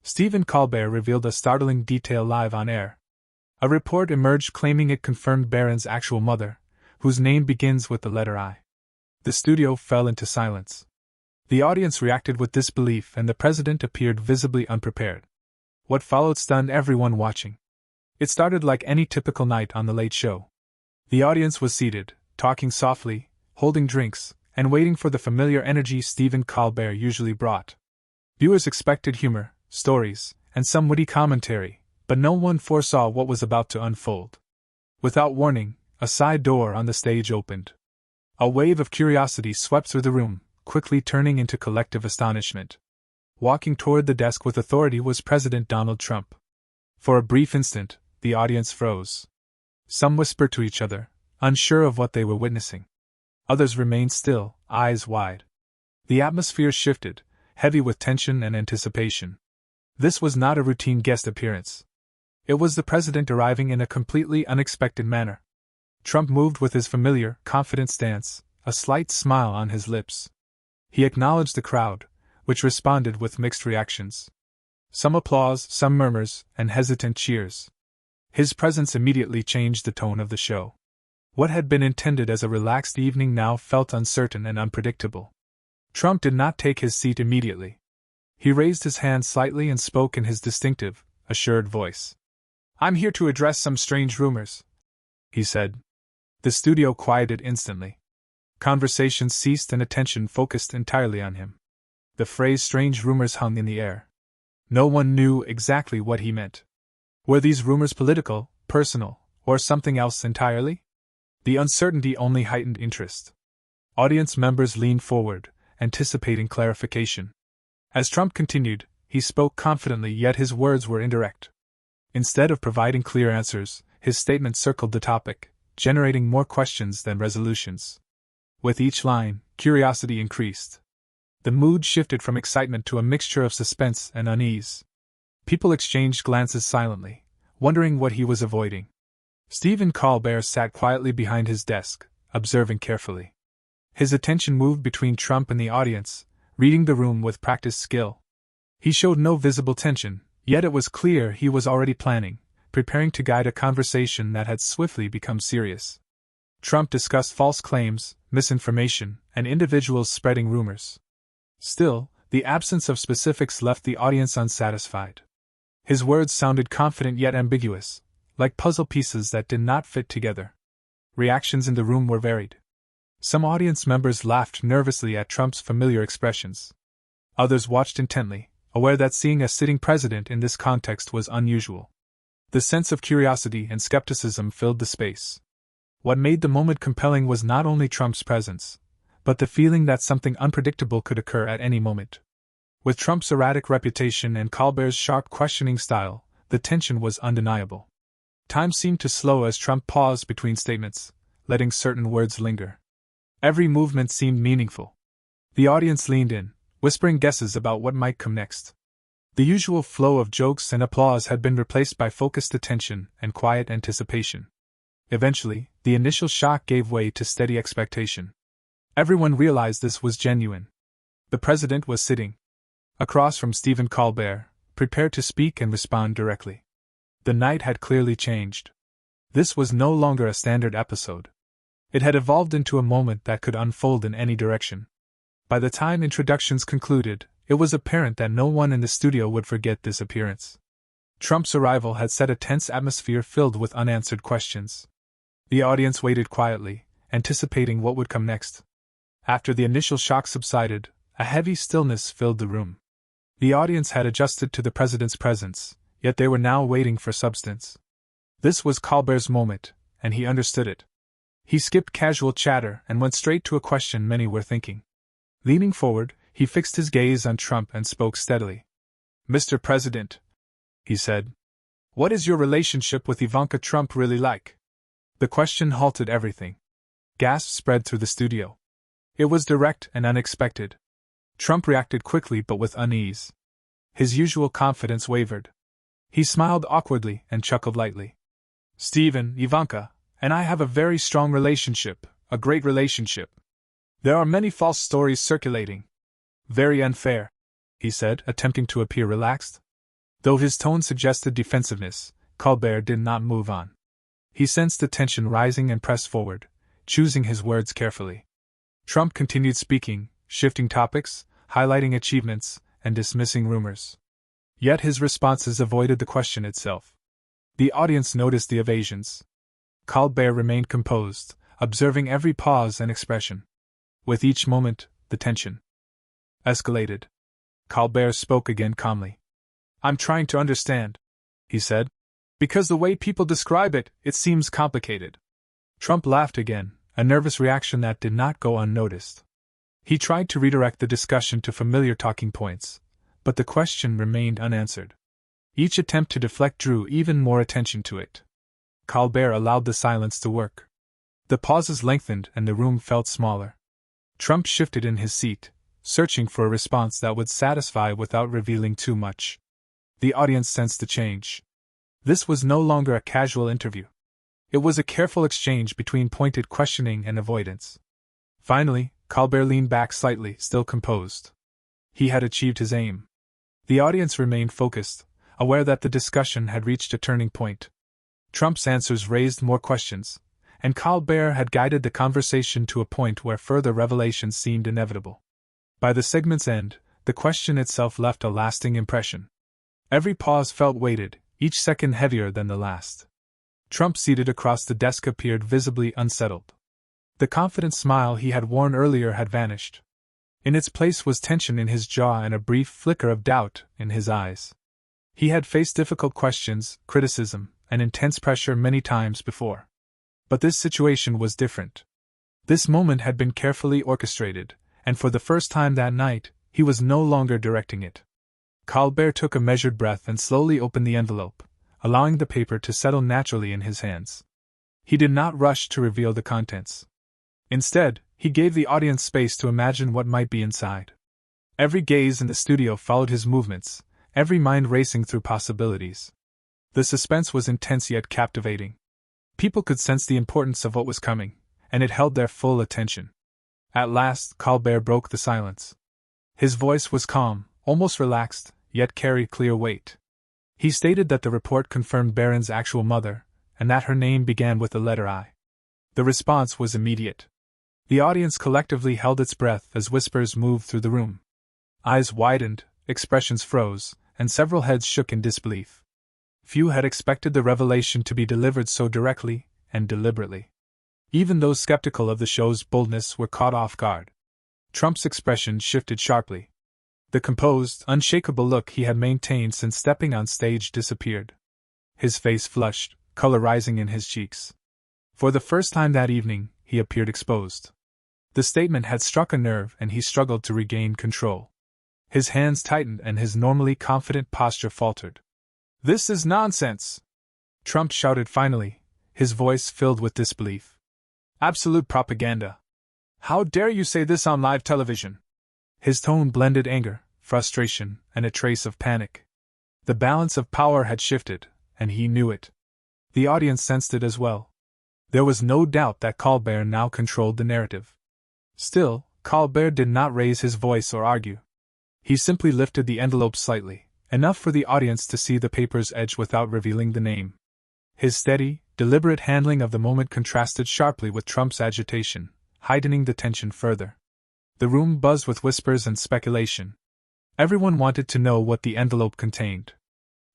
Stephen Colbert revealed a startling detail live on air. A report emerged claiming it confirmed Barron's actual mother, whose name begins with the letter I. The studio fell into silence. The audience reacted with disbelief, and the president appeared visibly unprepared. What followed stunned everyone watching. It started like any typical night on The Late Show. The audience was seated, talking softly, holding drinks, and waiting for the familiar energy Stephen Colbert usually brought. Viewers expected humor, stories, and some witty commentary, but no one foresaw what was about to unfold. Without warning, a side door on the stage opened. A wave of curiosity swept through the room, quickly turning into collective astonishment. Walking toward the desk with authority was President Donald Trump. For a brief instant, the audience froze. Some whispered to each other, unsure of what they were witnessing. Others remained still, eyes wide. The atmosphere shifted, heavy with tension and anticipation. This was not a routine guest appearance. It was the president arriving in a completely unexpected manner. Trump moved with his familiar, confident stance, a slight smile on his lips. He acknowledged the crowd, which responded with mixed reactions. Some applause, some murmurs, and hesitant cheers. His presence immediately changed the tone of the show. What had been intended as a relaxed evening now felt uncertain and unpredictable. Trump did not take his seat immediately. He raised his hand slightly and spoke in his distinctive, assured voice. "I'm here to address some strange rumors," he said. The studio quieted instantly. Conversation ceased and attention focused entirely on him. The phrase strange rumors hung in the air. No one knew exactly what he meant. Were these rumors political, personal, or something else entirely? The uncertainty only heightened interest. Audience members leaned forward, anticipating clarification. As Trump continued, he spoke confidently, yet his words were indirect. Instead of providing clear answers, his statement circled the topic, generating more questions than resolutions. With each line, curiosity increased. The mood shifted from excitement to a mixture of suspense and unease. People exchanged glances silently, wondering what he was avoiding. Stephen Colbert sat quietly behind his desk, observing carefully. His attention moved between Trump and the audience, reading the room with practiced skill. He showed no visible tension, yet it was clear he was already planning, preparing to guide a conversation that had swiftly become serious. Trump discussed false claims, misinformation, and individuals spreading rumors. Still, the absence of specifics left the audience unsatisfied. His words sounded confident yet ambiguous, like puzzle pieces that did not fit together. Reactions in the room were varied. Some audience members laughed nervously at Trump's familiar expressions. Others watched intently, aware that seeing a sitting president in this context was unusual. The sense of curiosity and skepticism filled the space. What made the moment compelling was not only Trump's presence, but the feeling that something unpredictable could occur at any moment. With Trump's erratic reputation and Colbert's sharp questioning style, the tension was undeniable. Time seemed to slow as Trump paused between statements, letting certain words linger. Every movement seemed meaningful. The audience leaned in, whispering guesses about what might come next. The usual flow of jokes and applause had been replaced by focused attention and quiet anticipation. Eventually, the initial shock gave way to steady expectation. Everyone realized this was genuine. The president was sitting across from Stephen Colbert, prepared to speak and respond directly. The night had clearly changed. This was no longer a standard episode. It had evolved into a moment that could unfold in any direction. By the time introductions concluded, it was apparent that no one in the studio would forget this appearance. Trump's arrival had set a tense atmosphere filled with unanswered questions. The audience waited quietly, anticipating what would come next. After the initial shock subsided, a heavy stillness filled the room. The audience had adjusted to the president's presence, yet they were now waiting for substance. This was Colbert's moment, and he understood it. He skipped casual chatter and went straight to a question many were thinking. Leaning forward, he fixed his gaze on Trump and spoke steadily. "Mr. President," he said, "what is your relationship with Ivanka Trump really like?" The question halted everything. Gasps spread through the studio. It was direct and unexpected. Trump reacted quickly but with unease. His usual confidence wavered. He smiled awkwardly and chuckled lightly. "Stephen, Ivanka, and I have a very strong relationship, a great relationship. There are many false stories circulating. Very unfair," he said, attempting to appear relaxed. Though his tone suggested defensiveness, Colbert did not move on. He sensed the tension rising and pressed forward, choosing his words carefully. Trump continued speaking, shifting topics, highlighting achievements, and dismissing rumors. Yet his responses avoided the question itself. The audience noticed the evasions. Colbert remained composed, observing every pause and expression. With each moment, the tension escalated. Colbert spoke again calmly. "I'm trying to understand," he said. "Because the way people describe it, it seems complicated." Trump laughed again, a nervous reaction that did not go unnoticed. He tried to redirect the discussion to familiar talking points, but the question remained unanswered. Each attempt to deflect drew even more attention to it. Colbert allowed the silence to work. The pauses lengthened and the room felt smaller. Trump shifted in his seat, searching for a response that would satisfy without revealing too much. The audience sensed the change. This was no longer a casual interview. It was a careful exchange between pointed questioning and avoidance. Finally, Colbert leaned back slightly, still composed. He had achieved his aim. The audience remained focused, aware that the discussion had reached a turning point. Trump's answers raised more questions, and Colbert had guided the conversation to a point where further revelations seemed inevitable. By the segment's end, the question itself left a lasting impression. Every pause felt weighted, each second heavier than the last. Trump, seated across the desk, appeared visibly unsettled. The confident smile he had worn earlier had vanished. In its place was tension in his jaw and a brief flicker of doubt in his eyes. He had faced difficult questions, criticism, and intense pressure many times before. But this situation was different. This moment had been carefully orchestrated, and for the first time that night, he was no longer directing it. Colbert took a measured breath and slowly opened the envelope, allowing the paper to settle naturally in his hands. He did not rush to reveal the contents. Instead, he gave the audience space to imagine what might be inside. Every gaze in the studio followed his movements, every mind racing through possibilities. The suspense was intense yet captivating. People could sense the importance of what was coming, and it held their full attention. At last, Colbert broke the silence. His voice was calm, almost relaxed, yet carried clear weight. He stated that the report confirmed Barron's actual mother, and that her name began with the letter I. The response was immediate. The audience collectively held its breath as whispers moved through the room. Eyes widened, expressions froze, and several heads shook in disbelief. Few had expected the revelation to be delivered so directly and deliberately. Even those skeptical of the show's boldness were caught off guard. Trump's expression shifted sharply. The composed, unshakable look he had maintained since stepping on stage disappeared. His face flushed, color rising in his cheeks. For the first time that evening, he appeared exposed. The statement had struck a nerve and he struggled to regain control. His hands tightened and his normally confident posture faltered. "This is nonsense!" Trump shouted finally, his voice filled with disbelief. "Absolute propaganda! How dare you say this on live television?" His tone blended anger, frustration, and a trace of panic. The balance of power had shifted, and he knew it. The audience sensed it as well. There was no doubt that Colbert now controlled the narrative. Still, Colbert did not raise his voice or argue. He simply lifted the envelope slightly, enough for the audience to see the paper's edge without revealing the name. His steady, deliberate handling of the moment contrasted sharply with Trump's agitation, heightening the tension further. The room buzzed with whispers and speculation. Everyone wanted to know what the envelope contained.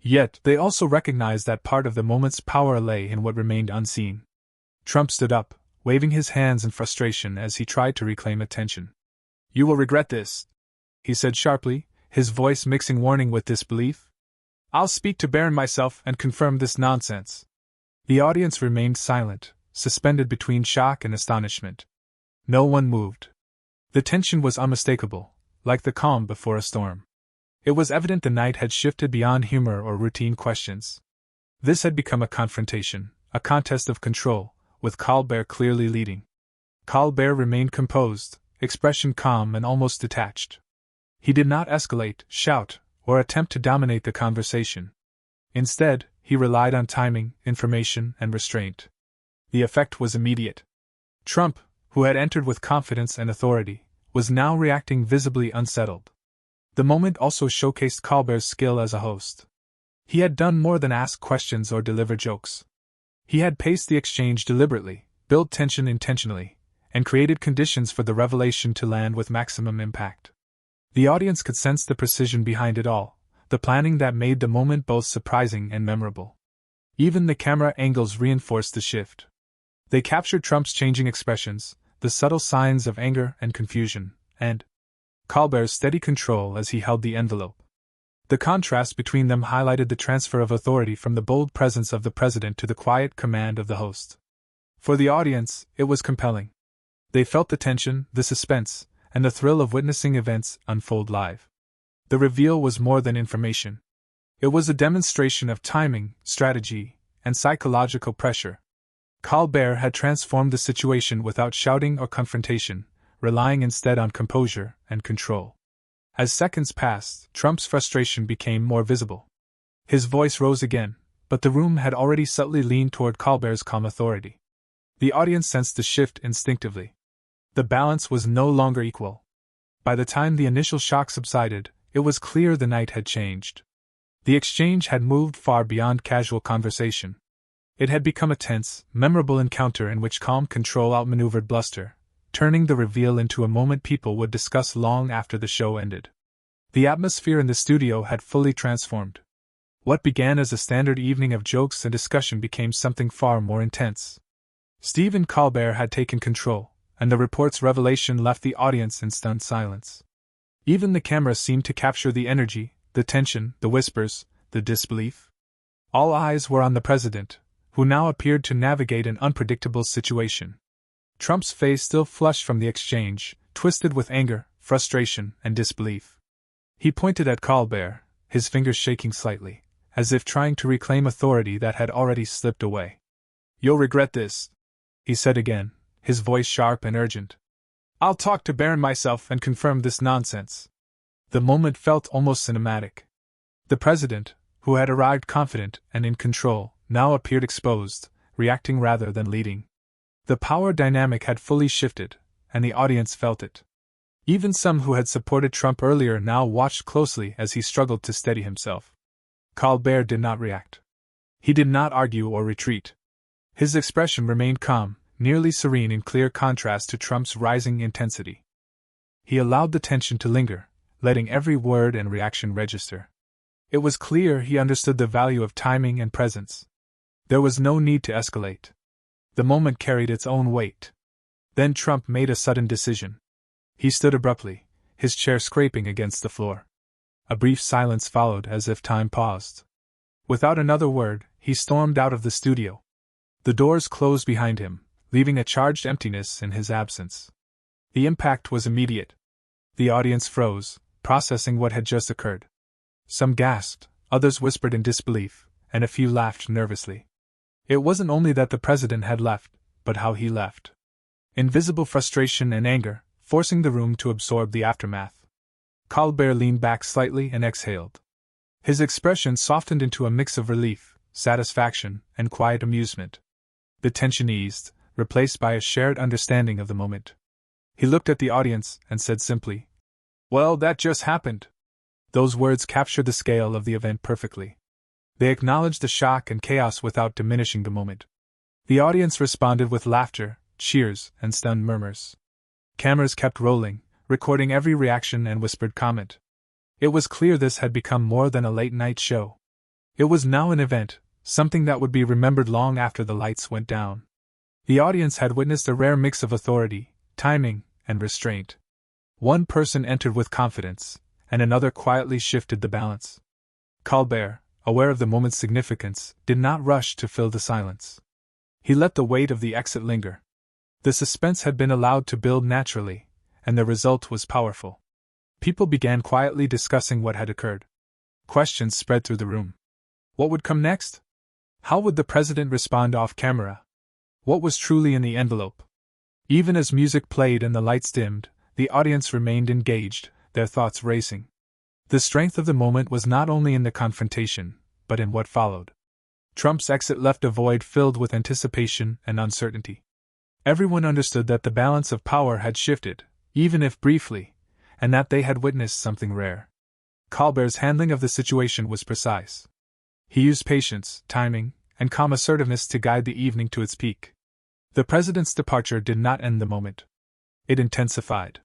Yet, they also recognized that part of the moment's power lay in what remained unseen. Trump stood up, waving his hands in frustration as he tried to reclaim attention. "You will regret this," he said sharply, his voice mixing warning with disbelief. "I'll speak to Barron myself and confirm this nonsense." The audience remained silent, suspended between shock and astonishment. No one moved. The tension was unmistakable, like the calm before a storm. It was evident the night had shifted beyond humor or routine questions. This had become a confrontation, a contest of control, with Colbert clearly leading. Colbert remained composed, expression calm and almost detached. He did not escalate, shout, or attempt to dominate the conversation. Instead, he relied on timing, information, and restraint. The effect was immediate. Trump, who had entered with confidence and authority, was now reacting visibly unsettled. The moment also showcased Colbert's skill as a host. He had done more than ask questions or deliver jokes. He had paced the exchange deliberately, built tension intentionally, and created conditions for the revelation to land with maximum impact. The audience could sense the precision behind it all, the planning that made the moment both surprising and memorable. Even the camera angles reinforced the shift. They captured Trump's changing expressions, the subtle signs of anger and confusion, and Colbert's steady control as he held the envelope. The contrast between them highlighted the transfer of authority from the bold presence of the president to the quiet command of the host. For the audience, it was compelling. They felt the tension, the suspense, and the thrill of witnessing events unfold live. The reveal was more than information. It was a demonstration of timing, strategy, and psychological pressure. Colbert had transformed the situation without shouting or confrontation, relying instead on composure and control. As seconds passed, Trump's frustration became more visible. His voice rose again, but the room had already subtly leaned toward Colbert's calm authority. The audience sensed the shift instinctively. The balance was no longer equal. By the time the initial shock subsided, it was clear the night had changed. The exchange had moved far beyond casual conversation. It had become a tense, memorable encounter in which calm control outmaneuvered bluster, turning the reveal into a moment people would discuss long after the show ended. The atmosphere in the studio had fully transformed. What began as a standard evening of jokes and discussion became something far more intense. Stephen Colbert had taken control, and the report's revelation left the audience in stunned silence. Even the camera seemed to capture the energy, the tension, the whispers, the disbelief. All eyes were on the president, who now appeared to navigate an unpredictable situation. Trump's face still flushed from the exchange, twisted with anger, frustration, and disbelief. He pointed at Colbert, his fingers shaking slightly, as if trying to reclaim authority that had already slipped away. "You'll regret this," he said again, his voice sharp and urgent. "I'll talk to Barron myself and confirm this nonsense." The moment felt almost cinematic. The president, who had arrived confident and in control, now appeared exposed, reacting rather than leading. The power dynamic had fully shifted, and the audience felt it. Even some who had supported Trump earlier now watched closely as he struggled to steady himself. Colbert did not react. He did not argue or retreat. His expression remained calm, nearly serene in clear contrast to Trump's rising intensity. He allowed the tension to linger, letting every word and reaction register. It was clear he understood the value of timing and presence. There was no need to escalate. The moment carried its own weight. Then Trump made a sudden decision. He stood abruptly, his chair scraping against the floor. A brief silence followed as if time paused. Without another word, he stormed out of the studio. The doors closed behind him, leaving a charged emptiness in his absence. The impact was immediate. The audience froze, processing what had just occurred. Some gasped, others whispered in disbelief, and a few laughed nervously. It wasn't only that the president had left, but how he left. Invisible frustration and anger, forcing the room to absorb the aftermath. Colbert leaned back slightly and exhaled. His expression softened into a mix of relief, satisfaction, and quiet amusement. The tension eased, replaced by a shared understanding of the moment. He looked at the audience and said simply, "Well, that just happened." Those words captured the scale of the event perfectly. They acknowledged the shock and chaos without diminishing the moment. The audience responded with laughter, cheers, and stunned murmurs. Cameras kept rolling, recording every reaction and whispered comment. It was clear this had become more than a late-night show. It was now an event, something that would be remembered long after the lights went down. The audience had witnessed a rare mix of authority, timing, and restraint. One person entered with confidence, and another quietly shifted the balance. Colbert, aware of the moment's significance, did not rush to fill the silence. He let the weight of the exit linger. The suspense had been allowed to build naturally, and the result was powerful. People began quietly discussing what had occurred. Questions spread through the room. What would come next? How would the president respond off camera? What was truly in the envelope? Even as music played and the lights dimmed, the audience remained engaged, their thoughts racing. The strength of the moment was not only in the confrontation, but in what followed. Trump's exit left a void filled with anticipation and uncertainty. Everyone understood that the balance of power had shifted, even if briefly, and that they had witnessed something rare. Colbert's handling of the situation was precise. He used patience, timing, and calm assertiveness to guide the evening to its peak. The president's departure did not end the moment. It intensified.